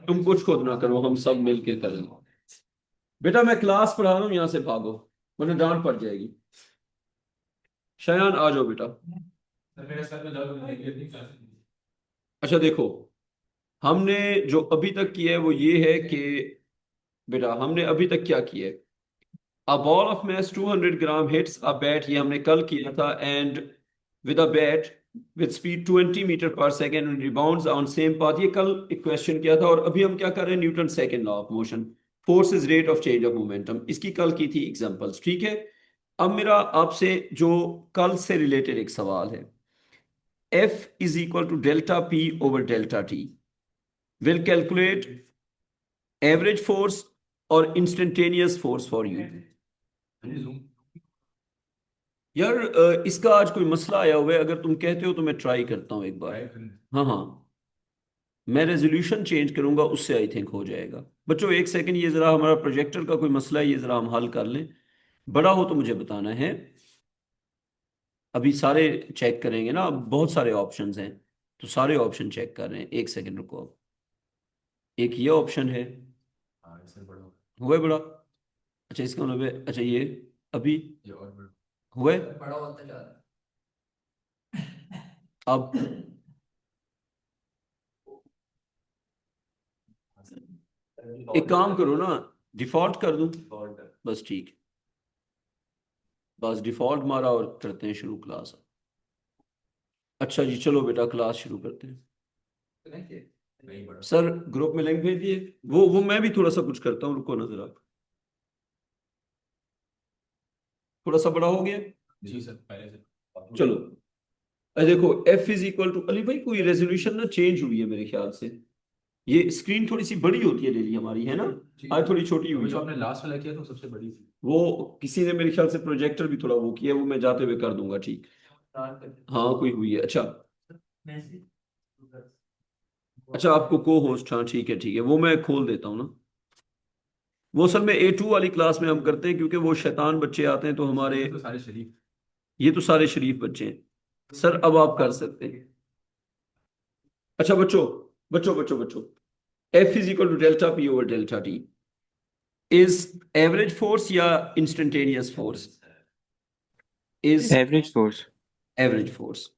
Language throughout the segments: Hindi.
तुम कुछ खुद ना करो, हम सब मिलके करेंगे। बेटा मैं क्लास पढ़ा रहा हूँ, यहाँ से भागो वरना डांट पड़ जाएगी। शयान आ जाओ बेटा। अच्छा देखो, हमने जो अभी तक किया है वो ये है कि बेटा हमने अभी तक क्या किया है। A ball of mass 200 gram hits a bat, ये हमने कल किया था। And with a bat with speed 20 metre per second and rebounds on same path, ये कल एक क्वेश्चन किया था। और अभी हम क्या कर रहे हैं, Newton second law of motion, force is rate of change of momentum, इसकी कल की थी एग्जांपल्स। ठीक है, अब मेरा आपसे जो कल से रिलेटेड एक सवाल है, F is equal to delta P over delta T, will calculate average force और इंस्टेंटेनियस फोर्स फॉर यू। यार इसका आज कोई मसला आया हुआ है, अगर तुम कहते हो तो मैं ट्राई करता हूँ एक बार। हाँ हाँ, मैं रेजोल्यूशन चेंज करूंगा, उससे आई थिंक हो जाएगा। बच्चों एक सेकंड, ये जरा हमारा प्रोजेक्टर का कोई मसला है, ये जरा हम हल कर लें। बड़ा हो तो मुझे बताना है। अभी सारे चेक करेंगे ना, अब बहुत सारे ऑप्शंस हैं, तो सारे ऑप्शन चेक कर रहे हैं। एक सेकंड रुको। एक ये ऑप्शन है, हुआ है बड़ा। अच्छा इसका मतलब है, अच्छा ये अभी हुआ है। अब एक काम करो ना, डिफॉल्ट कर दूं, बस ठीक। बस डिफॉल्ट मारा और करते हैं शुरू क्लास। अच्छा जी चलो बेटा क्लास शुरू करते हैं। सर ग्रुप में लिंक भेज दिए, वो मैं भी थोड़ा सा कुछ करता हूँ, रुको ना जरा। थोड़ा सा बड़ा हो गया। जी सर पहले से चलो। देखो F is equal to, Ali भाई कोई रेजोल्यूशन ना चेंज हुई है मेरे ख्याल से। ये स्क्रीन थोड़ी सी बड़ी होती है डेली हमारी, है ना। आज थोड़ी छोटी हुई जो है। आपने लास्ट वाला किया था वो सबसे बड़ी थी। वो किसी ने मेरे ख्याल से प्रोजेक्टर भी थोड़ा वो किया है, वो मैं जाते हुए कर दूंगा ठीक। हाँ कोई हुई है, अच्छा। अच्छा आपको को होस्ट, हाँ ठीक है ठीक है, वो मैं खोल देता हूँ ना। वो सर में A2 वाली क्लास में हम करते हैं, क्योंकि वो शैतान बच्चे आते हैं तो हमारे। तो सारे शरीफ। ये तो सारे शरीफ बच्चे हैं सर, अब आप कर सकते हैं। अच्छा बच्चों, बच्चों F is equal to delta P over delta T is average force या instantaneous force? Is average force. Average force,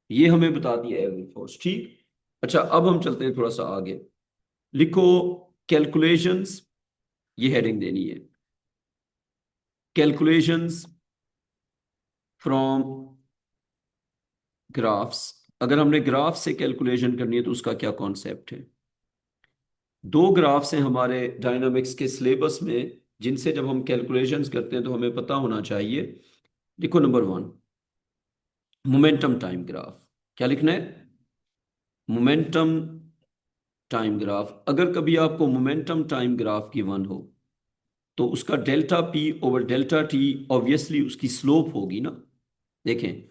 ये हमें बता दिया एवरेज फोर्स, ठीक। अच्छा अब हम चलते हैं थोड़ा सा आगे। लिखो कैलकुलेशंस, ये हेडिंग देनी है, कैलकुलेशंस फ्रॉम ग्राफ्स। अगर हमने ग्राफ से कैलकुलेशन करनी है तो उसका क्या कॉन्सेप्ट है। दो ग्राफ्स हैं हमारे डायनामिक्स के सिलेबस में, जिनसे जब हम कैलकुलेशंस करते हैं तो हमें पता होना चाहिए। देखो number one, momentum time graph. क्या लिखना है, मोमेंटम टाइम ग्राफ। अगर कभी आपको मोमेंटम टाइम ग्राफ की वन हो तो उसका delta p over delta T obviously उसकी स्लोप होगी ना। देखें,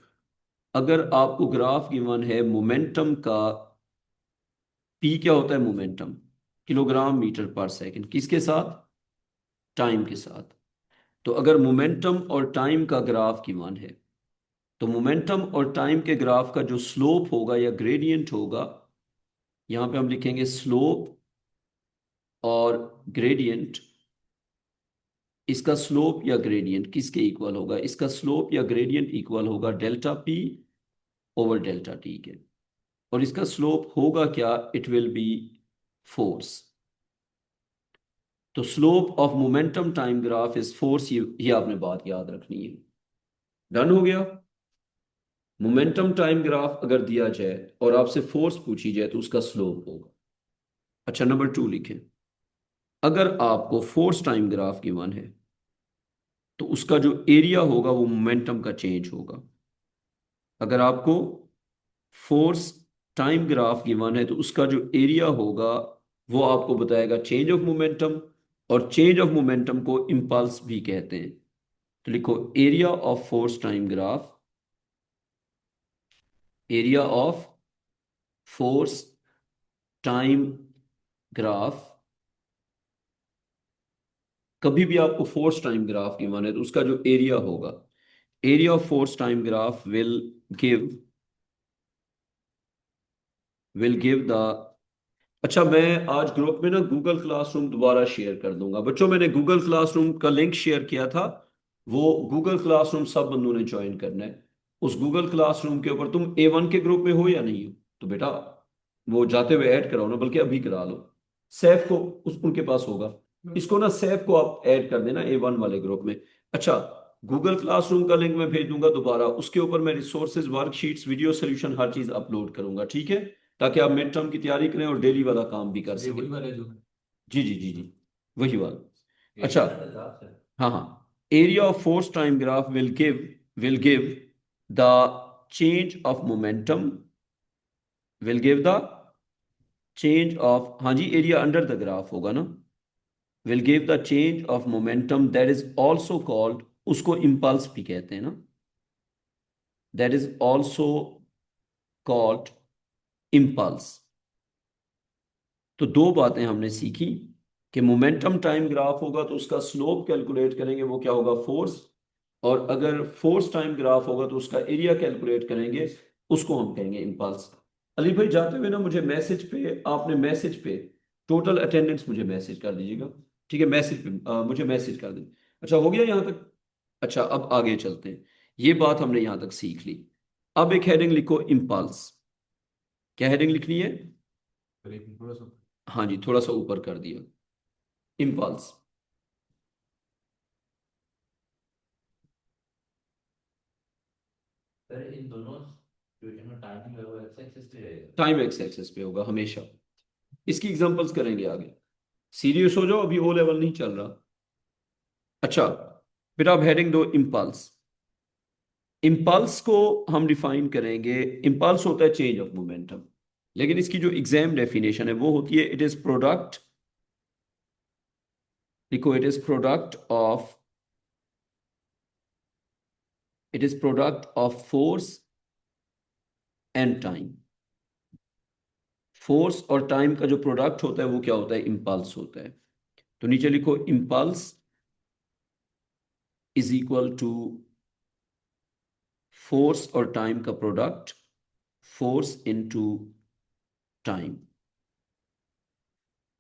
अगर आपको ग्राफ गिवन है मोमेंटम का, पी क्या होता है मोमेंटम, किलोग्राम मीटर पर सेकंड, किसके साथ, टाइम के साथ। तो अगर मोमेंटम और टाइम का ग्राफ गिवन है तो मोमेंटम और टाइम के ग्राफ का जो स्लोप होगा या ग्रेडियंट होगा, यहां पे हम लिखेंगे स्लोप और ग्रेडियंट। इसका स्लोप या ग्रेडियंट किसके इक्वल होगा, इसका स्लोप या ग्रेडियंट इक्वल होगा delta p over delta T के। और इसका स्लोप होगा क्या, इट विल बी फोर्स। तो slope of momentum time graph is force, ये आपने बात याद रखनी है। डन हो गया। मोमेंटम टाइम ग्राफ अगर दिया जाए और आपसे फोर्स पूछी जाए तो उसका स्लोप होगा। अच्छा नंबर टू लिखें, अगर आपको फोर्स टाइम ग्राफ गिवन है तो उसका जो एरिया होगा वो मोमेंटम का चेंज होगा। अगर आपको फोर्स टाइम ग्राफ गिवन है तो उसका जो एरिया होगा वो आपको बताएगा चेंज ऑफ मोमेंटम, और चेंज ऑफ मोमेंटम को इम्पल्स भी कहते हैं। तो लिखो area of force time graph, area of force time graph. कभी भी आपको फोर्स टाइम ग्राफ गिवन है तो उसका जो एरिया होगा, area of force time graph will give will give the. अच्छा, मैं आज ग्रुप में ना गूगल क्लासरूम दोबारा शेयर कर दूंगा बच्चों। मैंने गूगल क्लासरूम का लिंक शेयर किया था, वो गूगल क्लासरूम सब बंदों ने ज्वाइन करना है। उस गूगल क्लासरूम के ऊपर तुम A1 के ग्रुप में हो या नहीं हो, तो बेटा वो जाते हुए ऐड कराओ ना, बल्कि अभी करा लो। सैफ को उस उनके पास होगा, इसको ना सैफ को आप ऐड कर देना A1 वाले ग्रुप में। अच्छा, गूगल क्लासरूम का लिंक मैं भेज दूंगा दोबारा, उसके ऊपर मैं रिसोर्सेज, वर्कशीट्स, वीडियो सोल्यूशन हर चीज अपलोड करूंगा, ठीक है? ताकि आप मिड टर्म की तैयारी करें और डेली वाला काम भी कर ये सकें। वही वाला है जो मैं जी जी जी जी, वही वाला। अच्छा, एरिया का हिसाब से। हाँ हाँ। Area of force time graph will give the change of momentum, will give the change of, हाँ जी, एरिया अंडर द ग्राफ होगा ना। Will give the change of momentum that is also called, उसको इम्पल्स भी कहते हैं ना, that is also called impulse. तो दो बातें हमने सीखी कि मोमेंटम टाइम ग्राफ होगा तो उसका स्लोप कैलकुलेट करेंगे, वो क्या होगा, फोर्स। और अगर फोर्स टाइम ग्राफ होगा तो उसका एरिया कैलकुलेट करेंगे, उसको हम कहेंगे इम्पल्स। अली भाई जाते हुए ना मुझे मैसेज पे, आपने मैसेज पे टोटल अटेंडेंस मुझे मैसेज कर दीजिएगा, ठीक है? मैसेज पे मुझे मैसेज कर दें। अच्छा, हो गया यहाँ तक? अच्छा, अब आगे चलते हैं। ये बात हमने यहाँ तक सीख ली। अब एक हेडिंग लिखो, इम्पल्स। क्या हेडिंग लिखनी है? करीब थोड़ा सा। हाँ जी, थोड़ा सा ऊपर कर दिया, इम्पल्स। सर इन दोनों सिचुएशन में टाइमिंग है वो एक्स एक्सिस पे रहेगा। टाइम एक्स एक्सेस पे होगा हमेशा। इसकी एग्जांपल्स करेंगे आगे। सीरियस हो जाओ, अभी ओ लेवल नहीं चल रहा। अच्छा, फिर आप हेडिंग दो, इम्पल्स। इम्पल्स को हम डिफाइन करेंगे, इम्पल्स होता है चेंज ऑफ मोमेंटम, लेकिन इसकी जो एग्जाम डेफिनेशन है वो होती है, इट इज प्रोडक्ट, लिखो, it is product of force and time. Force और टाइम का जो प्रोडक्ट होता है वो क्या होता है, इम्पल्स होता है। तो नीचे लिखो, impulse is equal to force और टाइम का प्रोडक्ट, फोर्स इनटू टाइम।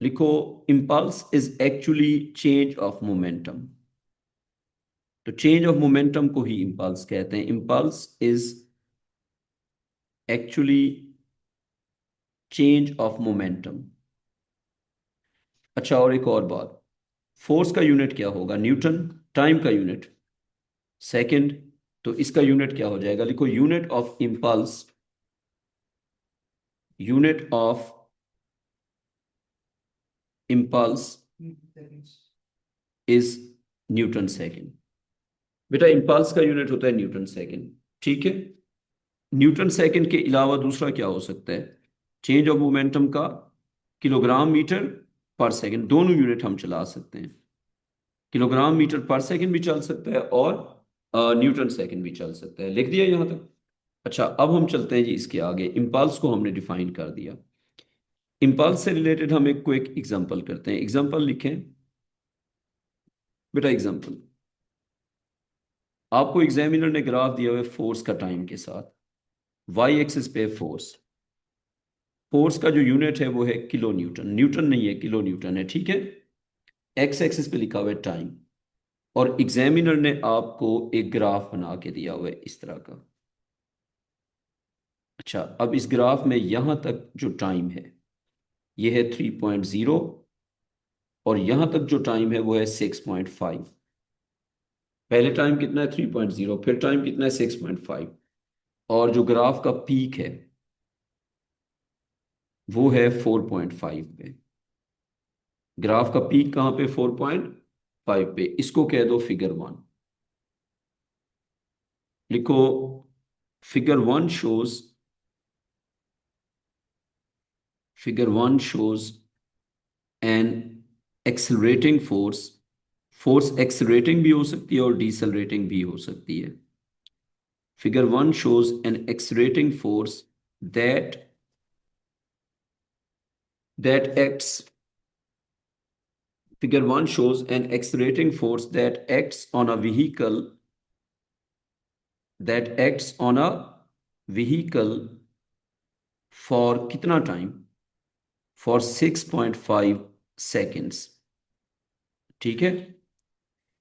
लिखो, impulse is actually change of momentum. तो चेंज ऑफ मोमेंटम को ही इम्पल्स कहते हैं। Impulse is actually change of momentum. अच्छा, और एक और बात, फोर्स का यूनिट क्या होगा, न्यूटन। टाइम का यूनिट सेकंड। तो इसका यूनिट क्या हो जाएगा, लिखो, unit of impulse is Newton second. बेटा इम्पल्स का यूनिट होता है न्यूटन सेकंड, ठीक है? न्यूटन सेकंड के अलावा दूसरा क्या हो सकता है, चेंज ऑफ मोमेंटम का किलोग्राम मीटर पर सेकंड, दोनों यूनिट हम चला सकते हैं। किलोग्राम मीटर पर सेकंड भी चल सकता है और न्यूटन सेकंड भी चल सकता है। लिख दिया यहाँ तक? अच्छा, अब हम चलते हैं जी इसके आगे। इम्पल्स को हमने डिफाइन कर दिया। इम्पल्स से रिलेटेड हम एक क्विक एग्जांपल करते हैं। एग्जांपल लिखें बेटा, एग्जांपल। आपको एग्जामिनर ने ग्राफ दिया हुआ है फोर्स का टाइम के साथ, वाई एक्सिस पे फोर्स। फोर्स का जो यूनिट है वो है किलो न्यूटन, न्यूटन नहीं है, किलो न्यूटन है, ठीक है? एक्स एक्सिस पे लिखा हुआ है टाइम। और एग्जामिनर ने आपको एक ग्राफ बना के दिया हुआ है इस तरह का। अच्छा, अब इस ग्राफ में यहां तक जो टाइम है ये है 3.0, और यहां तक जो टाइम है वो है 6.5। पहले टाइम कितना है, 3.0, फिर टाइम कितना है, 6.5। और जो ग्राफ का पीक है वो है 4.5 पे। ग्राफ का पीक कहां पे, 4.5 पे। इसको कह दो फिगर 1। लिखो, figure 1 shows N accelerating force. Force accelerating भी हो सकती है और डिसलरेटिंग भी हो सकती है। Figure 1 shows an accelerating force that that acts figure 1 shows an accelerating force that acts on a vehicle for कितना टाइम, फॉर 6.5 सेकेंड्स। ठीक है,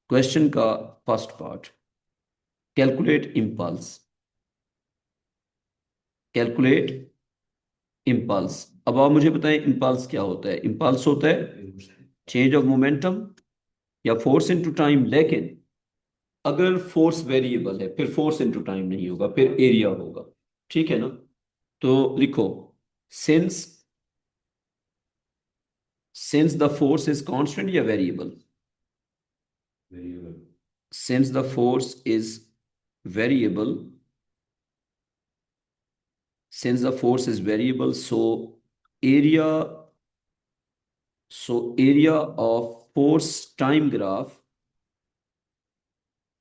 क्वेश्चन का first part, calculate impulse, calculate impulse. अब आप मुझे बताएं इम्पल्स क्या होता है। इम्पल्स होता है चेंज ऑफ मोमेंटम या फोर्स इनटू टाइम, लेकिन अगर फोर्स वेरिएबल है फिर फोर्स इनटू टाइम नहीं होगा, फिर एरिया होगा। ठीक है ना, तो लिखो, since since the force is constant या variable, variable. Since the force is variable, since the force is variable, area area of force time graph,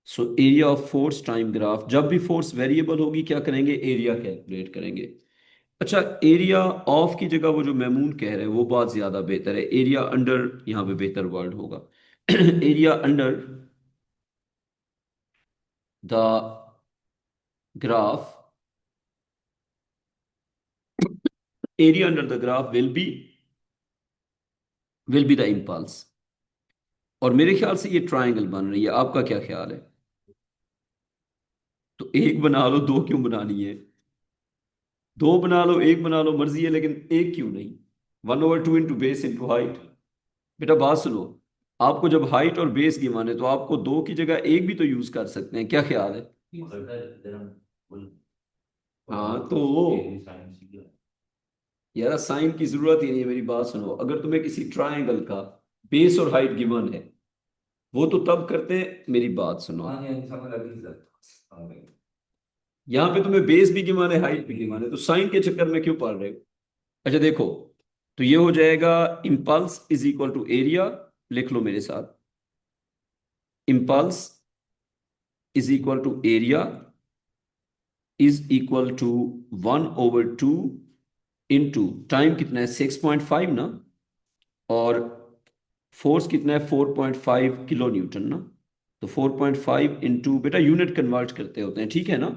area of force time graph, जब भी फोर्स वेरिएबल होगी क्या करेंगे, एरिया कैलकुलेट करेंगे। अच्छा, एरिया ऑफ की जगह वो जो मैमून कह रहे हैं वो बात ज्यादा बेहतर है, एरिया अंडर यहां पे बेहतर वर्ड होगा। Area under the graph, area under the graph will be the impulse. और मेरे ख्याल से ये ट्रायंगल बन रही है, आपका क्या ख्याल है? तो एक बना लो, दो क्यों बनानी है? दो बना लो, एक बना लो, मर्जी है, लेकिन एक क्यों नहीं? 1/2 इंटू बेस इंटू हाइट। बेटा बात सुनो, आपको जब हाइट और बेस गिवाने तो आपको दो की जगह एक भी तो यूज कर सकते हैं, क्या ख्याल है? Further, then will हाँ तो okay, science की यार साइन की जरूरत ही नहीं है, मेरी बात सुनो। अगर तुम्हें किसी ट्रायंगल का बेस और हाइट गिवन है, वो तो तब करते हैं, मेरी बात सुनो। हाँ ये समझ लगी सर। हाँ भाई। यहाँ पे तुम्हें बेस भी गिवन है, हाइट भी गिवन है, तो साइन के चक्कर में क्यों पड़ रहे हो? अच्छा देखो, तो ये हो जाएगा impulse is equal to area, लिख लो मेरे साथ, impulse is equal to area is equal to 1/2 into time कितना है 6.5 ना, और फोर्स कितना है 4.5 किलो न्यूटन ना। तो 4.5 इंटू, बेटा यूनिट कन्वर्ट करते होते हैं, ठीक है ना।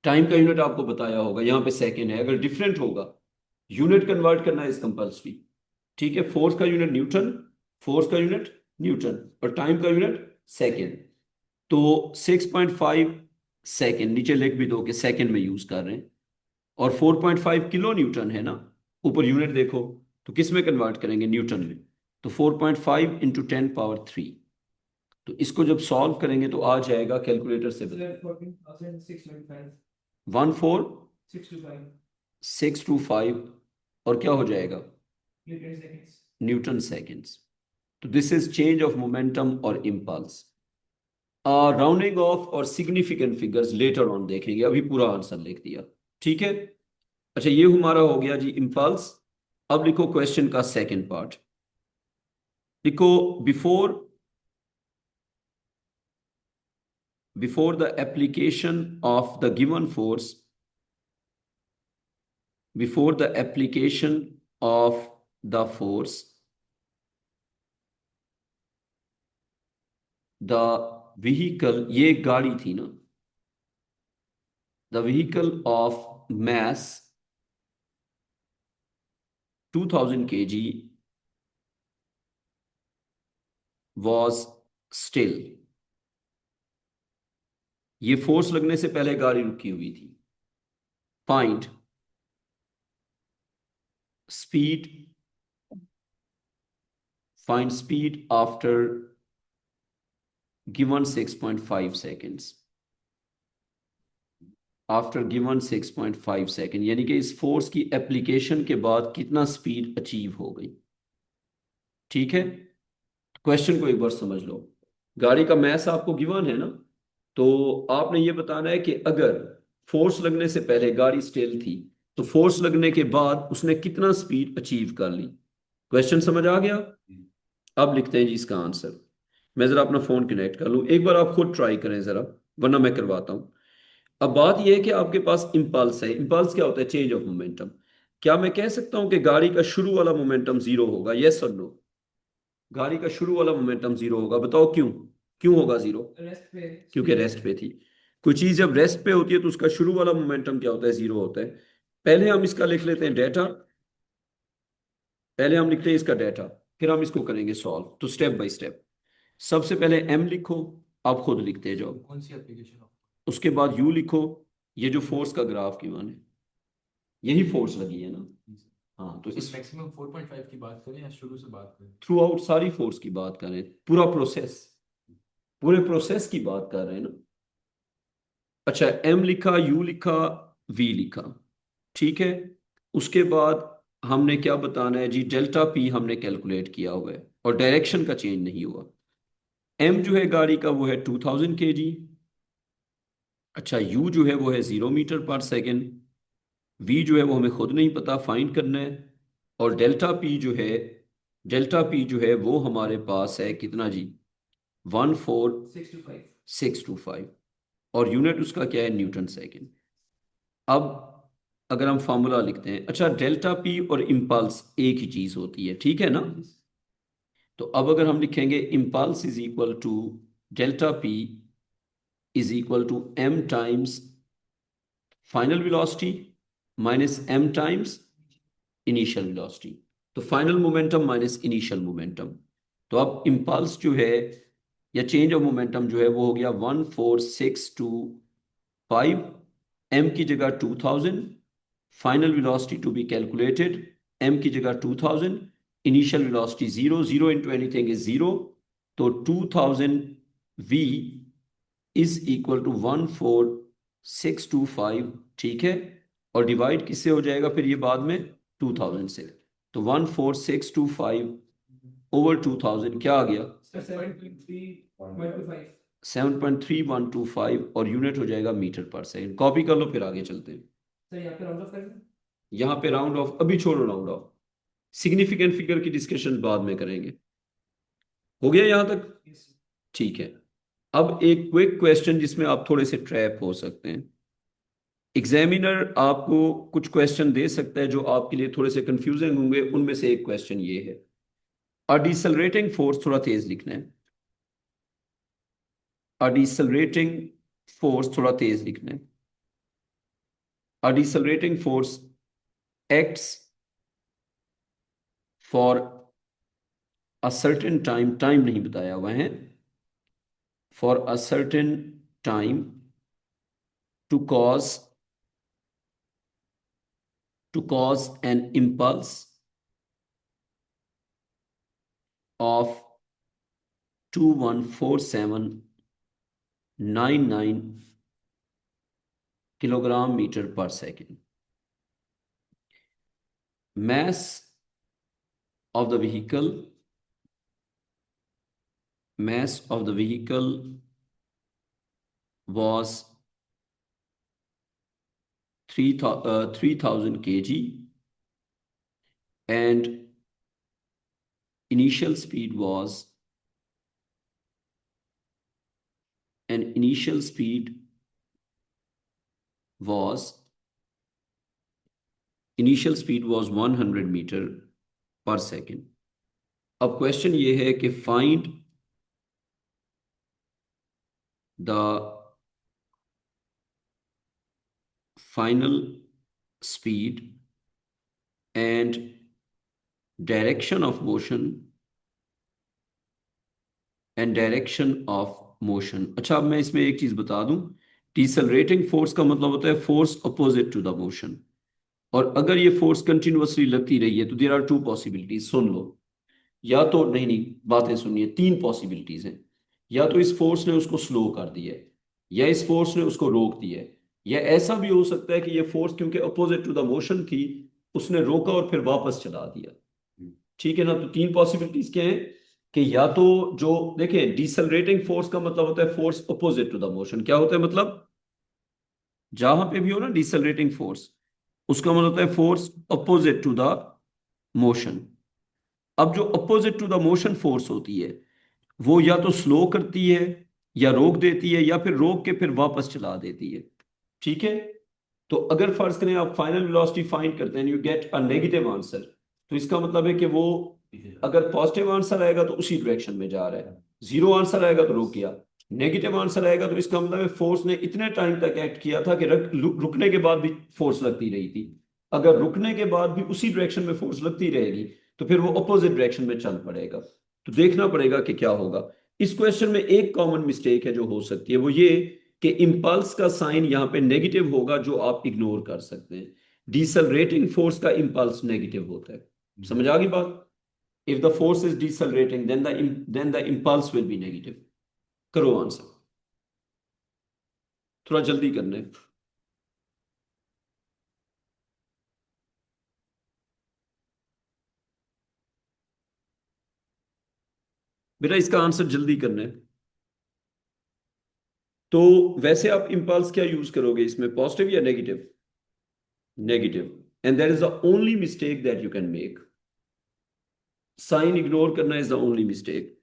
टाइम का यूनिट आपको बताया होगा, यहाँ पे सेकेंड है, अगर डिफरेंट होगा यूनिट कन्वर्ट करना इज कंपल्सरी। ठीक है, फोर्स का यूनिट न्यूटन, फोर्स का यूनिट न्यूटन, और टाइम का यूनिट सेकेंड। तो 6.5 सेकेंड, नीचे लिख भी दो कि सेकेंड में यूज कर रहे हैं, और 4.5 किलो न्यूटन है ना, ऊपर यूनिट देखो, तो किस में कन्वर्ट करेंगे, न्यूटन में। तो 4.5 इंटू 10 पावर 3। तो इसको जब सॉल्व करेंगे तो आ जाएगा, कैलकुलेटर से 14625 और क्या हो जाएगा, न्यूटन सेकेंड्स। तो this is change of momentum और इम्पल्स। राउंडिंग ऑफ और सिग्निफिकेंट फिगर्स लेटर ऑन देखेंगे, अभी पूरा आंसर लिख दिया। ठीक है, अच्छा ये हमारा हो गया जी इम्पल्स। अब लिखो क्वेश्चन का सेकंड पार्ट, लिखो, before before the application of the given force, before the application of the force, the vehicle, ये एक गाड़ी थी ना, the vehicle of mass 2000 kg was still, ये फोर्स लगने से पहले गाड़ी रुकी हुई थी। Find speed, find speed after given 6.5 seconds, after given 6.5 second, यानी कि इस फोर्स की एप्लीकेशन के बाद कितना स्पीड अचीव हो गई। ठीक है, क्वेश्चन को एक बार समझ लो। गाड़ी का मैस आपको गिवन है ना, तो आपने ये बताना है कि अगर फोर्स लगने से पहले गाड़ी स्टिल थी, तो फोर्स लगने के बाद उसने कितना स्पीड अचीव कर ली। क्वेश्चन समझ आ गया? अब लिखते हैं जी इसका आंसर। मैं जरा अपना फोन कनेक्ट कर लूं, एक बार आप खुद ट्राई करें जरा, वरना मैं करवाता हूं। अब बात यह है कि आपके पास इंपल्स है। इंपल्स क्या होता है, चेंज ऑफ मोमेंटम। क्या मैं कह सकता हूं कि गाड़ी का शुरू वाला मोमेंटम जीरो होगा, यस और नो? गाड़ी का शुरू वाला मोमेंटम जीरो होगा, बताओ क्यों? क्यों होगा जीरो? क्योंकि रेस्ट पे थी। कोई चीज जब रेस्ट पे होती है तो उसका शुरू वाला मोमेंटम क्या होता है, जीरो होता है। पहले हम इसका लिख लेते हैं डेटा, पहले हम लिखते हैं इसका डेटा, फिर हम इसको करेंगे सॉल्व। तो स्टेप बाय स्टेप, सबसे पहले एम लिखो, आप खुद लिखते जाओ। कौन सी एप्लीकेशन? उसके बाद यू लिखो, ये जो फोर्स का ग्राफ की वन है, यही फोर्स लगी है ना। हाँ, तो इस मैक्सिमम 4.5 की बात करें या शुरू से बात करें? थ्रू आउट सारी फोर्स की बात करें, पूरा प्रोसेस, पूरे प्रोसेस की बात कर रहे हैं ना। अच्छा, एम लिखा, यू लिखा, वी लिखा, ठीक है। उसके बाद हमने क्या बताना है जी, डेल्टा पी हमने कैलकुलेट किया हुआ है और डायरेक्शन का चेंज नहीं हुआ। एम जो है गाड़ी का वो है 2000 kg। अच्छा, यू जो है वो है 0 मीटर पर सेकेंड। वी जो है वो हमें खुद नहीं पता, फाइंड करना है। और डेल्टा पी जो है, डेल्टा पी जो है वो हमारे पास है कितना जी, 14625। और यूनिट उसका क्या है, न्यूटन सेकेंड। अब अगर हम फार्मूला लिखते हैं, अच्छा डेल्टा पी और इम्पल्स एक ही चीज होती है, ठीक है ना। तो अब अगर हम लिखेंगे impulse is equal to delta p is equal to m times final velocity minus M times initial velocity. तो final momentum minus initial momentum. तो अब इम्पल्स जो है या चेंज ऑफ मोमेंटम जो है वो हो गया 14625। एम की जगह 2000, final velocity to be calculated, m की जगह 2000, initial velocity 0, 0 into anything is 0। तो 2000 वी इज इक्वल टू 14625, ठीक है। और डिवाइड किससे हो जाएगा फिर ये बाद में, 2000 से। तो 14625 ओवर 2000 क्या आ गया, 7.3125, और यूनिट हो जाएगा मीटर पर सेकंड। कॉपी कर लो, फिर आगे चलते हैं। यहाँ पे राउंड ऑफ अभी छोड़ो, राउंड ऑफ, सिग्निफिकेंट फिगर की डिस्कशन बाद में करेंगे। हो गया यहाँ तक, ठीक है। अब एक क्विक क्वेश्चन जिसमें आप थोड़े से ट्रैप हो सकते हैं। एग्जामिनर आपको कुछ क्वेश्चन दे सकता है जो आपके लिए थोड़े से कंफ्यूजिंग होंगे। उनमें से एक क्वेश्चन ये है, अ डिसलरेटिंग फोर्स, थोड़ा तेज लिखना है, अ डिसलरेटिंग फोर्स थोड़ा तेज लिखना है। A decelerating force acts for a certain time, time नहीं बताया हुआ है, for a certain time to cause an impulse of 214799 kilogram meter per second. Mass of the vehicle was 3000 kg, and initial speed was was 100 metre per second. अब क्वेश्चन ये है कि find the final speed and direction of motion. अच्छा, अब मैं इसमें एक चीज बता दूं, डिसलरेटिंग फोर्स का मतलब होता है force opposite to the motion. और अगर ये फोर्स कंटिन्यूअसली लगती रही है तो देयर आर टू पॉसिबिलिटीज, सुन लो। या तो नहीं नहीं, बातें सुनिए, तीन पॉसिबिलिटीज हैं। या तो इस फोर्स ने उसको स्लो कर दिया है, या इस फोर्स ने उसको रोक दिया है, या ऐसा भी हो सकता है कि ये फोर्स क्योंकि अपोजिट टू द मोशन थी, उसने रोका और फिर वापस चला दिया। ठीक है ना। तो तीन पॉसिबिलिटीज क्या है कि या तो जो, देखें, डिसलरेटिंग फोर्स का मतलब होता है force opposite to the motion. क्या होता है मतलब, जहां पे भी हो ना डिसलरेटिंग फोर्स, उसका मतलब होता है force opposite to the motion. अब जो opposite to the motion force होती है वो या तो स्लो करती है, या रोक देती है, या फिर रोक के फिर वापस चला देती है। ठीक है। तो अगर फर्ज करें आप फाइनल वेलोसिटी फाइंड करते हैं, you get a negative answer, तो इसका मतलब है कि वो अगर पॉजिटिव आंसर आएगा तो उसी डायरेक्शन में जा रहा है, जीरो आंसर आएगा तो रुक गया, नेगेटिव आंसर आएगा तो इसका मतलब है फोर्स ने इतने टाइम तक एक्ट किया था कि रुकने के बाद भी फोर्स लगती रही थी। अगर रुकने के बाद भी उसी डायरेक्शन में फोर्स लगती रहेगी तो फिर वो अपोजिट डायरेक्शन में चल पड़ेगा। तो देखना पड़ेगा कि क्या होगा। इस क्वेश्चन में एक कॉमन मिस्टेक है जो हो सकती है, वो ये कि इंपल्स का साइन यहाँ पे नेगेटिव होगा, जो आप इग्नोर कर सकते हैं। डिसलरेटिंग फोर्स का इंपल्स नेगेटिव होता है। समझ आ गई बात? If the force is decelerating then the impulse will be negative. करो आंसर, थोड़ा जल्दी करना है। बेटा इसका आंसर जल्दी करना है। तो वैसे आप इंपल्स क्या यूज करोगे इसमें, पॉजिटिव या negative? Negative. And that is the only mistake that you can make. Sign ignore करना is the only mistake.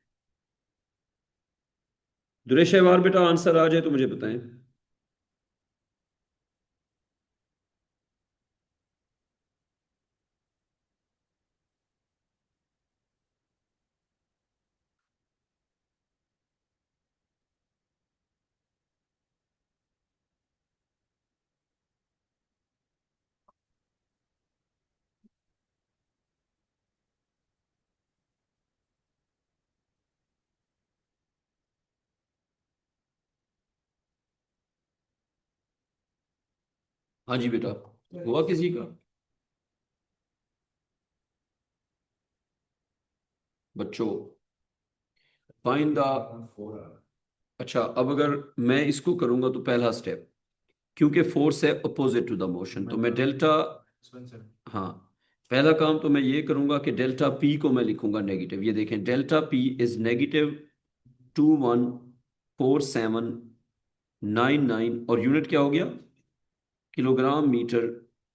Duresh बार बेटा आंसर आ जाए तो मुझे बताएं। हाँ जी बेटा, हुआ किसी का? बच्चों फाइंड द, अच्छा अब अगर मैं इसको करूंगा तो पहला स्टेप, क्योंकि फोर्स है अपोजिट टू द मोशन, तो मैं डेल्टा, हाँ पहला काम तो मैं ये करूंगा कि डेल्टा पी को मैं लिखूंगा नेगेटिव। ये देखें डेल्टा पी इज नेगेटिव 214799, और यूनिट क्या हो गया? किलोग्राम मीटर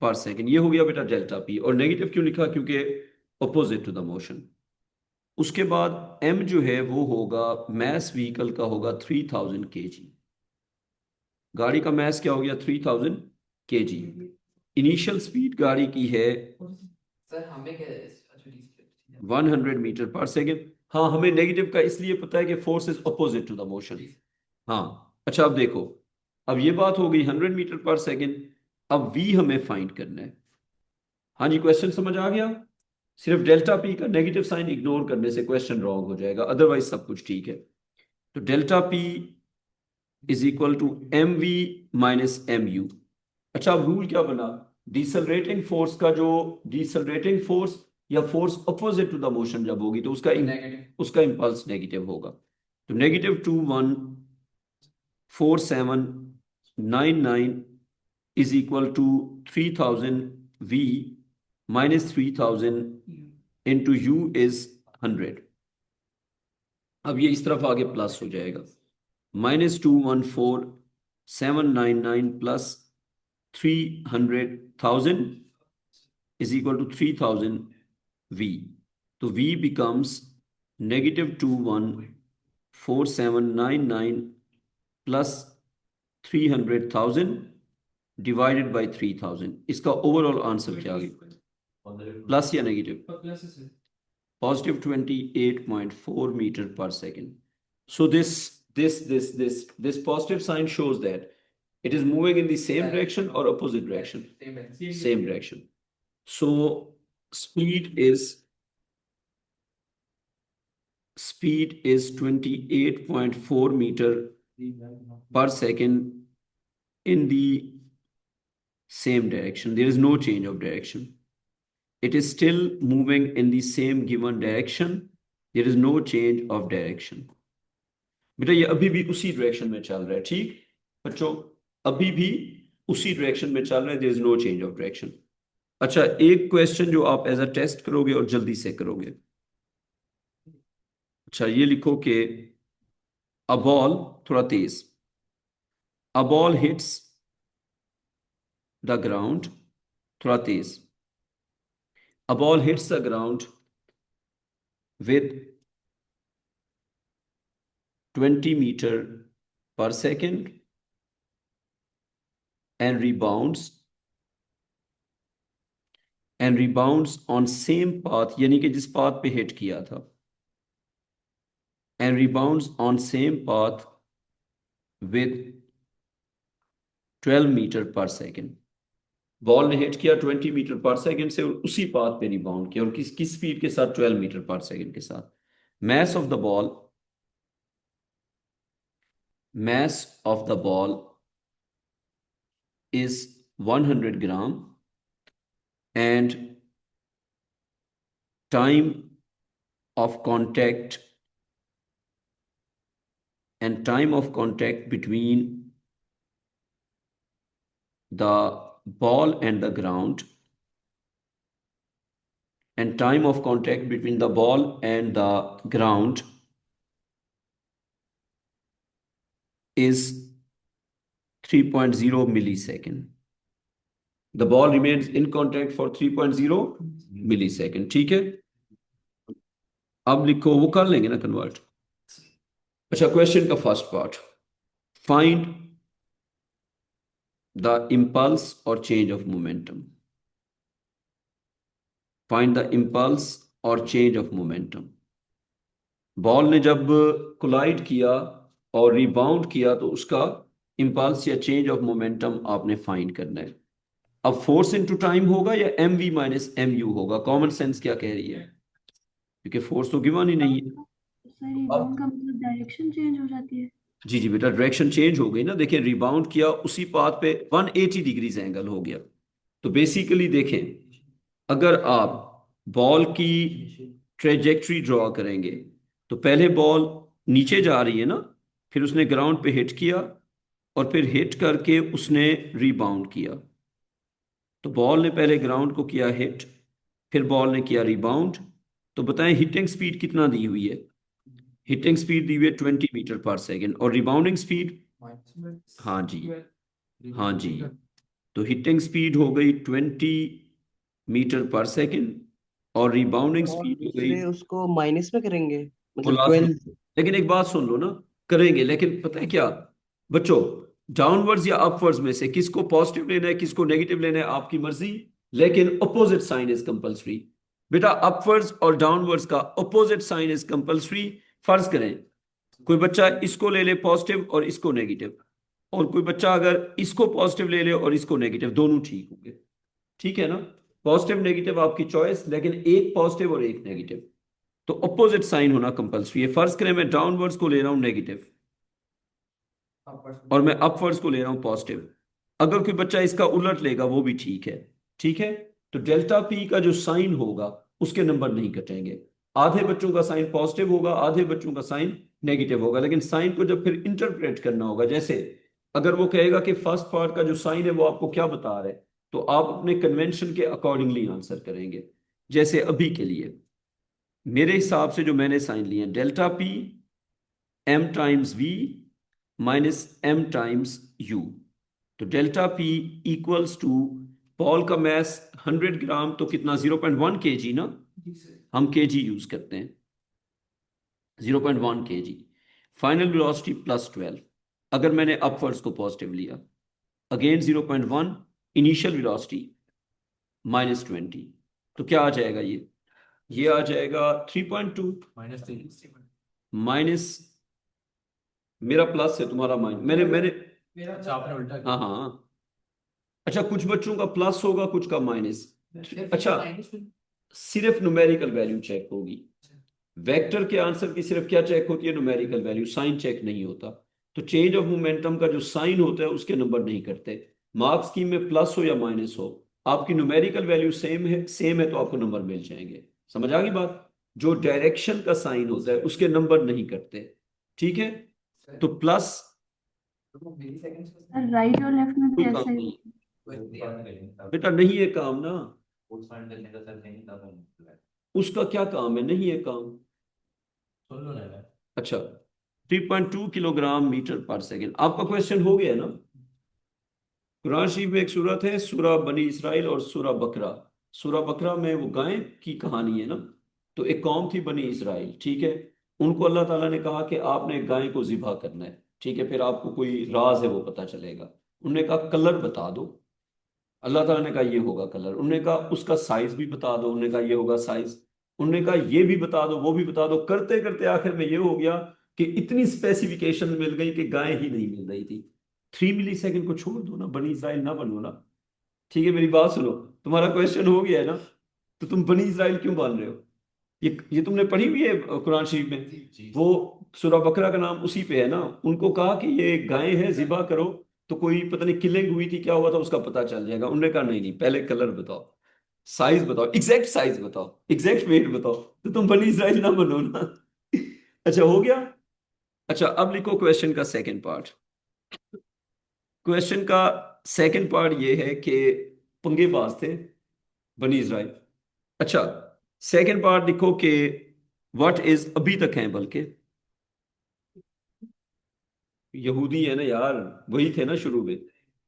पर सेकंड। ये हो गया बेटा डेल्टा पी। और नेगेटिव क्यों लिखा? क्योंकि अपोजिट टू द मोशन। उसके बाद एम जो है वो होगा, मैस व्हीकल का होगा 3000 kg। गाड़ी का मैस क्या हो गया? 3000 kg। इनिशियल स्पीड गाड़ी की है सर हमें क्या अच्छा 100 मीटर पर सेकेंड। हाँ हमें नेगेटिव का इसलिए पता है कि force is opposite to the motion. हाँ अच्छा अब देखो, अब ये बात हो गई 100 मीटर पर सेकेंड। अब वी हमें फाइंड करना है। हाँ जी क्वेश्चन समझ आ गया? सिर्फ डेल्टा पी का नेगेटिव साइन इग्नोर करने से क्वेश्चन रॉन्ग हो जाएगा, अदरवाइज सब कुछ ठीक है। तो delta p is equal to m v minus m u. अच्छा अब रूल क्या बना? डिसलरेटिंग फोर्स का जो, डिसलरेटिंग फोर्स या force opposite to the motion जब होगी तो नेगेटिव उसका इंपल्स नेगेटिव होगा। तो -214799 is equal to 3000 v minus 3000 into u is 100। अब ये इस तरफ आगे प्लस हो जाएगा, -214799 plus 300,000 is equal to 3000 v। तो v becomes -214799 plus 300,000 divided by 3000। इसका ओवरऑल आंसर क्या आ गया? प्लस या negative? positive 28.4 meter per second। So this positive sign shows that it is moving in the same direction or opposite direction? Same direction. So speed is 28.4 meter per second in the same direction. There is no change of direction. It is still moving in the same given direction. There is no change of direction. बेटा ये अभी भी उसी डायरेक्शन में चल रहा है, ठीक बच्चों? अभी भी उसी डायरेक्शन में चल रहा है, there is no change of direction. अच्छा एक क्वेश्चन जो आप एज अ टेस्ट करोगे और जल्दी से करोगे। अच्छा ये लिखो कि अ बॉल, थोड़ा तेज, a ball hits the ground, थोड़ा तेज, a ball hits the ground with 20 metre per second and rebounds on same path, यानी कि जिस पाथ पे हिट किया था, and rebounds on same path with 12 meter per second। Ball ने हिट किया 20 मीटर पर सेकंड से और उसी पाथ पे रिबाउंड किया, और किस किस स्पीड के साथ? 12 मीटर पर सेकंड के साथ। mass of the ball mass of the ball is 100 gram, and time of contact between the ball and the ground, and time of contact between the ball and the ground is 3.0 millisecond. The ball remains in contact for 3.0 millisecond. ठीक है, अब लिखो, वो कर लेंगे ना कन्वर्ट। अच्छा, क्वेश्चन का first part, find the impulse और change of momentum. Find the impulse और चेंज ऑफ मोमेंटम। बॉल ने जब कोलाइड किया और रिबाउंड किया तो उसका इम्पल्स या चेंज ऑफ मोमेंटम आपने फाइंड करना है। अब फोर्स इनटू टाइम होगा या m v minus m u होगा? कॉमन सेंस क्या कह रही है? क्योंकि फोर्स तो गिवन ही नहीं है। सर रिबाउंड का मतलब डायरेक्शन चेंज हो जाती है। जी जी बेटा, डायरेक्शन चेंज हो गई ना। देखिए, रिबाउंड किया उसी पाथ पे 180 डिग्रीज एंगल हो गया। तो बेसिकली देखें, अगर आप बॉल की ट्रेजेक्ट्री ड्रॉ करेंगे तो पहले बॉल नीचे जा रही है ना, फिर उसने ग्राउंड पे हिट किया और फिर हिट करके उसने रिबाउंड किया। तो बॉल ने पहले ग्राउंड को किया हिट, फिर बॉल ने किया रिबाउंड। तो बताएं हिटिंग स्पीड कितना दी हुई है? हिटिंग स्पीड दी हुई है 20 मीटर पर सेकेंड, और रिबाउंडिंग स्पीड, हाँ जी, हाँ जी, तो हिटिंग स्पीड हो गई 20 मीटर पर सेकेंड और रिबाउंडिंग और स्पीड हो गई। दूसरे उसको माइनस में करेंगे, मतलब प्लस। 12। लेकिन एक बात सुन लो ना, करेंगे, लेकिन पता है क्या बच्चों, डाउनवर्ड्स या अपवर्ड्स में से किसको पॉजिटिव लेना है किसको नेगेटिव लेना है आपकी मर्जी, लेकिन अपोजिट साइन इज कंपलसरी। बेटा, अपवर्ड्स और डाउनवर्ड्स का अपोजिट साइन इज कंपलसरी। फर्ज करें कोई बच्चा इसको ले ले पॉजिटिव और इसको नेगेटिव, और कोई बच्चा अगर इसको पॉजिटिव ले ले और इसको नेगेटिव, दोनों ठीक होंगे। ठीक है ना? पॉजिटिव नेगेटिव आपकी चॉइस, लेकिन एक पॉजिटिव और एक नेगेटिव, तो अपोजिट साइन होना कंपलसरी है। फर्ज करें मैं डाउनवर्ड्स को ले रहा हूं नेगेटिव और मैं अपवर्ड्स को ले रहा हूं पॉजिटिव। अगर कोई बच्चा इसका उलट लेगा वो भी ठीक है। ठीक है, तो डेल्टा पी का जो साइन होगा उसके नंबर नहीं कटेंगे। आधे बच्चों का साइन पॉजिटिव होगा, आधे बच्चों का साइन नेगेटिव होगा। लेकिन साइन को जब फिर इंटरप्रेट करना होगा, जैसे अगर वो कहेगा कि फर्स्ट पार्ट का जो साइन है वो आपको क्या बता रहा है, तो आप अपने कन्वेंशन के अकॉर्डिंगली आंसर करेंगे। जैसे अभी के लिए मेरे हिसाब से जो मैंने साइन लिए हैं, delta P M times V minus M times U. तो delta P equals to, ball का मैस 100 ग्राम, तो कितना? 0.1 kg ना, हम kg यूज करते हैं, 0.1 kg। Final velocity plus 12। अगर मैंने अपवर्ड्स को पॉजिटिव लिया, अगेन 0.1, इनिशियल वेलोसिटी माइनस 20, तो क्या आ जाएगा? ये आ जाएगा 3.2 माइनस, मेरा प्लस है तुम्हारा माइनस, मैंने मैंने अच्छा आपने उल्टा हाँ हाँ। अच्छा, कुछ बच्चों का प्लस होगा कुछ का माइनस। अच्छा, सिर्फ न्यूमेरिकल वैल्यू चेक होगी। वेक्टर के आंसर की सिर्फ क्या चेक होती है? न्यूमेरिकल वैल्यू, साइन चेक नहीं होता। तो चेंज ऑफ मोमेंटम का जो साइन होता है उसके नंबर नहीं करते। मार्क्स स्कीम में प्लस हो या माइनस हो, आपकी न्यूमेरिकल वैल्यू सेम है तो आपको नंबर मिल जाएंगे। समझ आ गई बात? जो डायरेक्शन का साइन होता है उसके नंबर नहीं करते। ठीक है, तो प्लस सर राइट और लेफ्ट में भी कोई काम ऐसा ही नहीं बेटा, नहीं है काम ना, उसका क्या काम है? नहीं है काम। सुन लो ना। अच्छा, 3.2 किलोग्राम मीटर पर सेकेंड, आपका क्वेश्चन हो गया ना? कुरान शरीफ में एक सूरत है, सूरा बनी इसराइल और सूरा बकरा। सूरा बकरा में वो गाय की कहानी है ना। तो एक कौम थी बनी इसराइल, ठीक है। उनको अल्लाह ताला ने कहा कि आपने गाय को ज़िबा करना है, ठीक है, फिर आपको कोई राज है वो पता चलेगा। उन्होंने कहा कलर बता दो। अल्लाह ताला ने कहा ये होगा कलर। उन्होंने कहा उसका साइज भी बता दो। उन्होंने कहा ये होगा साइज। उन्होंने कहा ये भी बता दो वो भी बता दो। करते करते आखिर में ये हो गया कि इतनी स्पेसिफिकेशन मिल गई कि गाय ही नहीं मिल रही थी। 3 मिली सेकेंड को छोड़ दो ना, बनी इसराइल ना बनो ना। ठीक है, मेरी बात सुनो, तुम्हारा क्वेश्चन हो गया है ना, तो तुम बनी इस्राइल क्यों मान रहे हो? ये तुमने पढ़ी हुई है कुरान शरीफ में, जी। वो सूरह बकरा का नाम उसी पे है ना। उनको कहा कि ये गाय है, जिबा करो, तो कोई पता नहीं किलिंग हुई थी, क्या हुआ था उसका पता चल जाएगा। उन्होंने कहा नहीं नहीं, पहले कलर बताओ, साइज बताओ, एग्जैक्ट साइज बताओ, एग्जैक्ट वेट बताओ, तो तुम बनी इस्राइल ना बनो ना। अच्छा हो गया। अच्छा अब लिखो क्वेश्चन का सेकंड पार्ट। क्वेश्चन का सेकंड पार्ट ये है कि पंगेबाज थे बनी इस्राइल। अच्छा, सेकंड पार्ट लिखो कि व्हाट इज, अभी तक हैं बल्कि, यहूदी है ना यार, वही थे ना शुरू में,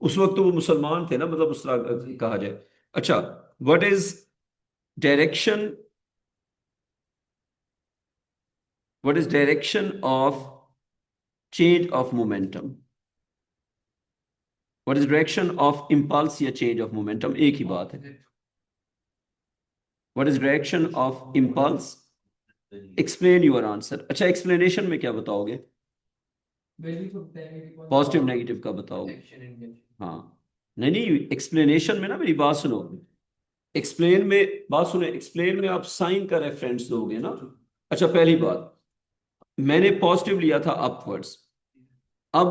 उस वक्त तो वो मुसलमान थे ना, मतलब उस तरह कहा जाए। अच्छा, what is direction, what is direction of change of momentum, what is direction of impulse या चेंज ऑफ मोमेंटम, एक ही बात है। What is direction of impulse, explain your answer. अच्छा, एक्सप्लेनेशन में क्या बताओगे? पॉजिटिव नेगेटिव का बताओगे? हाँ, नहीं नहीं, एक्सप्लेनेशन में ना, मेरी बात सुनो, एक्सप्लेन में, बात सुनो, एक्सप्लेन में आप साइन का रेफरेंस दोगे ना। अच्छा, पहली बात, मैंने पॉजिटिव लिया था अपवर्ड्स, अब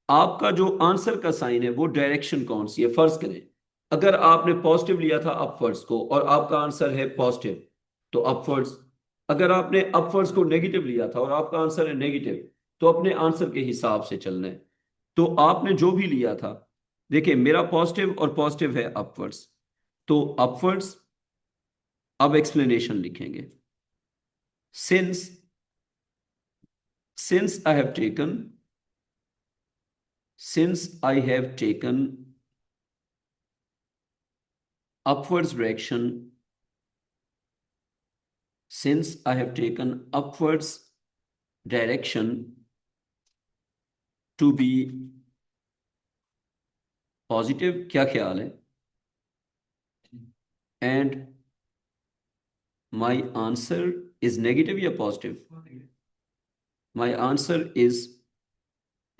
आपका जो आंसर का साइन है वो डायरेक्शन कौन सी है? फर्ज करें अगर आपने पॉजिटिव लिया था अपवर्ड्स को और आपका आंसर है पॉजिटिव, तो अपवर्ड्स। अगर आपने अपवर्ड्स को नेगेटिव लिया था और आपका आंसर है नेगेटिव, तो अपने आंसर के हिसाब से चलना है। तो आपने जो भी लिया था, देखिए मेरा पॉजिटिव और पॉजिटिव है अपवर्ड्स, तो अपवर्ड्स। अब एक्सप्लेनेशन लिखेंगे, since, since I have taken, since I have taken upwards direction, since I have taken upwards direction to be positive, क्या ख्याल है? And my answer is negative या positive? My answer is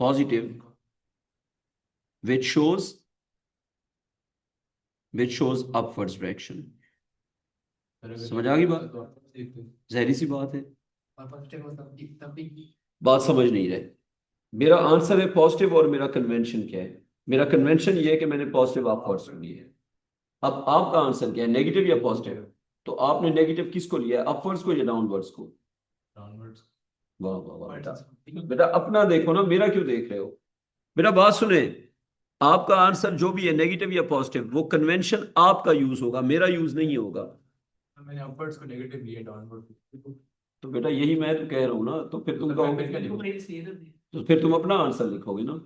positive, which shows upwards direction. समझ आ गई बात? जहरी सी बात है, बात समझ नहीं रहे। मेरा आंसर है पॉजिटिव और मेरा कन्वेंशन क्या है? मेरा कन्वेंशन ये है कि मैंने पॉजिटिव अपवर्ड्स को लिया है। अब आपका आंसर क्या है, नेगेटिव या पॉजिटिव? तो आपने नेगेटिव किसको लिया है, अपवर्ड्स को या डाउनवर्ड्स को? वाह वाह वाह बेटा, बेटा अपना देखो ना, मेरा क्यों देख रहे हो? बेटा बात सुने, आपका आंसर जो भी है नेगेटिव या पॉजिटिव, वो कन्वेंशन आपका यूज होगा, मेरा यूज नहीं होगा। मैंने अपवर्ड्स को नेगेटिव लिया, डाउनवर्ड तो बेटा यही मैं तो कह रहा हूं ना, तो फिर तुम कहोगे, तो फिर तुम अपना आंसर लिखोगे ना।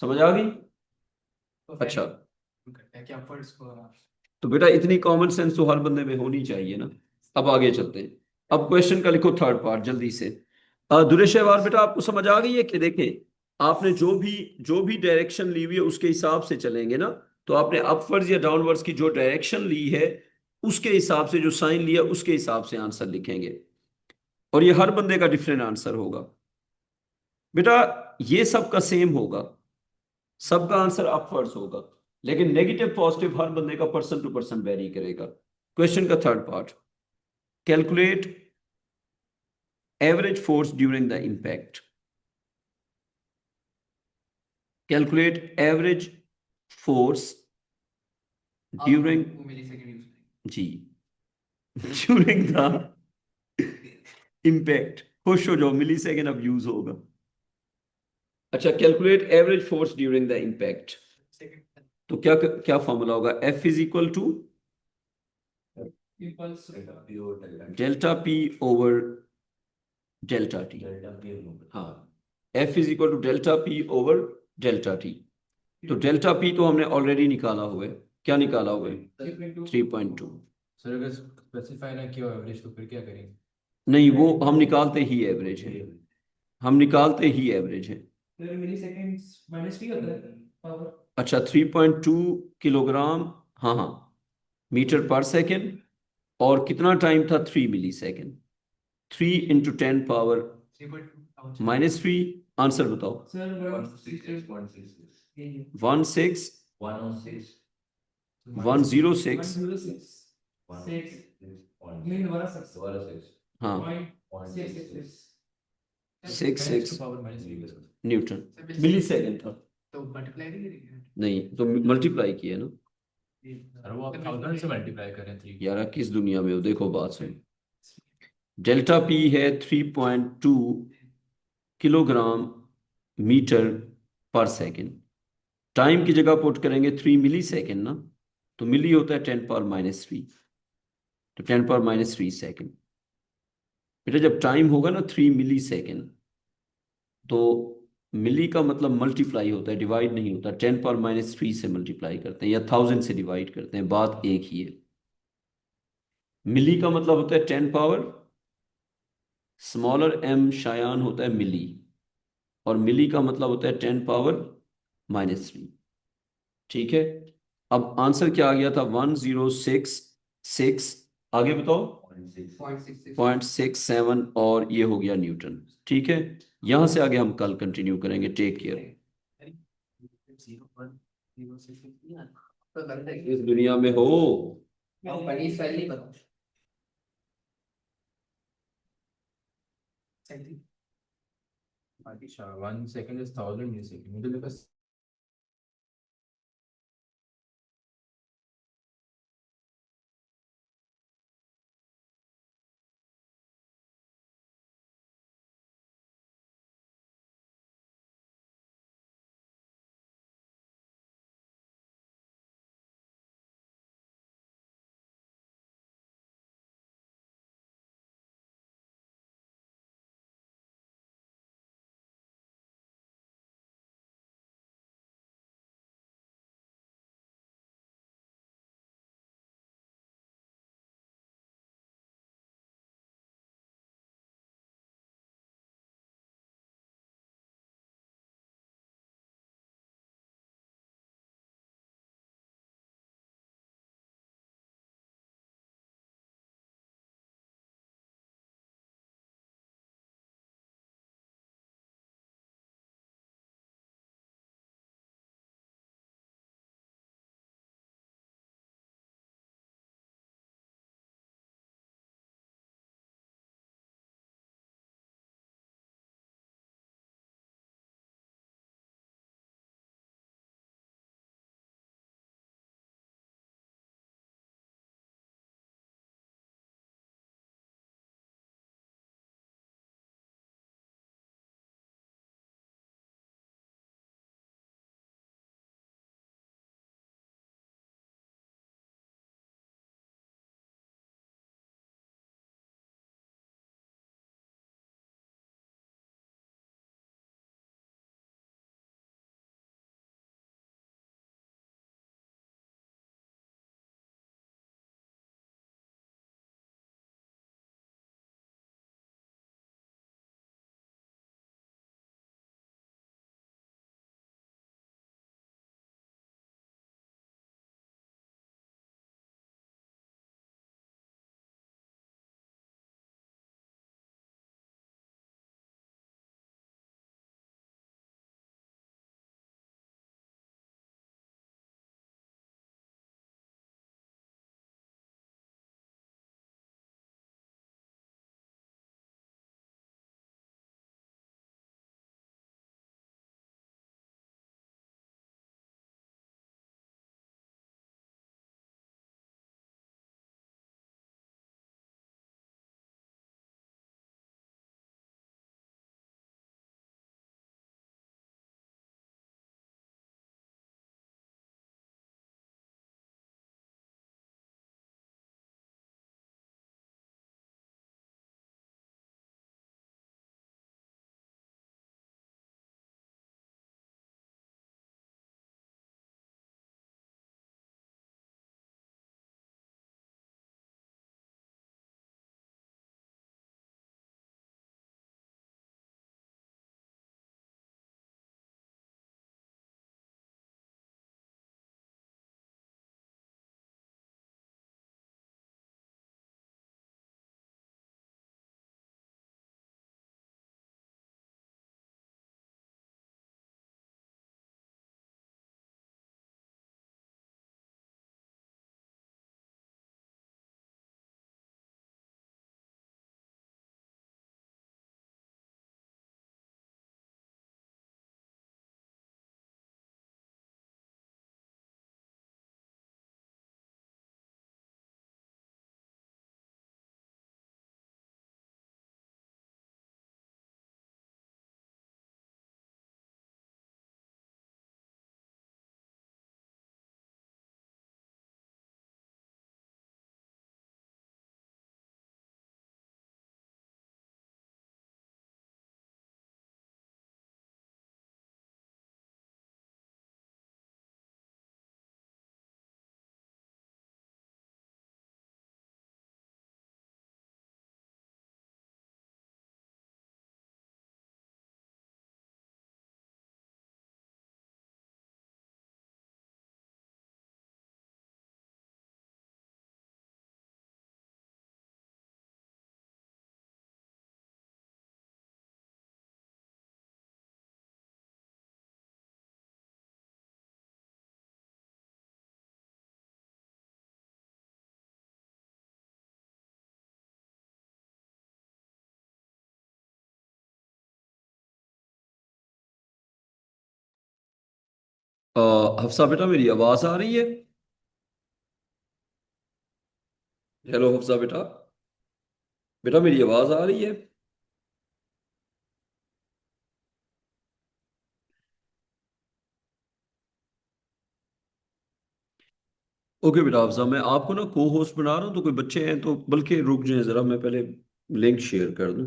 समझ आ गई? अच्छा, क्या अपवर्ड्स को तो बेटा इतनी कॉमन सेंस तो हर बंदे में होनी चाहिए ना। अब आगे चलते हैं। अब क्वेश्चन का लिखो थर्ड पार्ट जल्दी से। दुरेशवार बेटा आपको समझ आ गई है कि देखें, आपने जो भी डायरेक्शन ली हुई है उसके हिसाब से चलेंगे ना। तो आपने अपवर्ड्स या डाउनवर्ड्स की जो डायरेक्शन ली है उसके हिसाब से, जो साइन लिया उसके हिसाब से आंसर लिखेंगे, और ये हर बंदे का डिफरेंट आंसर होगा। बेटा ये सबका सेम होगा, सबका आंसर अपवर्ड्स होगा, लेकिन नेगेटिव पॉजिटिव हर बंदे का पर्सन टू पर्सन वेरी करेगा। क्वेश्चन का third part, calculate average force during the impact, calculate average force during, जी, ड्यूरिंग द इंपैक्ट। खुश हो जाओ, मिली सेकेंड अब यूज होगा। अच्छा, calculate average force during the impact, तो क्या क्या फॉर्मूला होगा? F is equal to delta p over delta t. हाँ, F is equal to delta p over delta t. तो डेल्टा पी तो हमने ऑलरेडी निकाला हुआ है, क्या निकाला हुआ है? 3.2। सर अगर स्पेसिफाई ना किया एवरेज तो फिर क्या करेंगे? नहीं, वो हम निकालते ही एवरेज है, हम निकालते ही एवरेज है। अच्छा, 3.2 किलोग्राम, हाँ हाँ, मीटर पर सेकेंड, और कितना टाइम था? 3 मिली सेकेंड। 3 into 10 power -3। आंसर बताओ। 16 106 One, Six. point, Mean दोबारा six. दोबारा six, हाँ point 666. 66 पावर माइनस 3 न्यूटन मिली सेकेंड था तो मल्टीप्लाई नहीं करेंगे नहीं तो मल्टीप्लाई किया ना और वो आप 1000 से मल्टीप्लाई करें 3 यार किस दुनिया में हो देखो बात सुन डेल्टा पी है 3.2 kilogram metre per second time की जगह पुट करेंगे 3 मिली सेकेंड ना तो मिली होता है 10⁻³ तो 10⁻³ सेकेंड बेटा जब टाइम होगा ना 3 मिली सेकेंड तो मिली का मतलब मल्टीप्लाई होता है डिवाइड नहीं होता 10⁻³ से मल्टीप्लाई करते हैं या 1000 से डिवाइड करते हैं बात एक ही है मिली का मतलब होता है 10 पावर स्मॉलर m शायान होता है मिली और मिली का मतलब होता है 10⁻³ ठीक है अब आंसर क्या आ गया था 1066 आगे बताओ point six, 0.67 और ये हो गया न्यूटन ठीक है यहां से आगे हम कल कंटिन्यू करेंगे टेक केयर 0.066 इस दुनिया में हो पनीर पहले बताओ अच्छा 1 second is 1000 millisecond मुझे लगा हफ्सा बेटा मेरी आवाज आ रही है? हेलो हफ्सा बेटा, बेटा मेरी आवाज आ रही है? ओके बेटा हफ्सा, मैं आपको ना को होस्ट बना रहा हूँ, तो कोई बच्चे हैं तो बल्कि रुक जाएं जरा, मैं पहले लिंक शेयर कर दूं।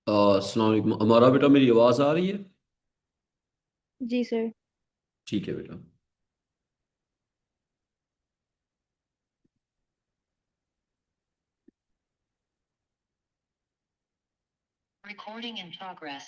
अस्सलाम वालेकुम, हमारा बेटा मेरी आवाज आ रही है? जी सर। ठीक है बेटा। Recording in progress.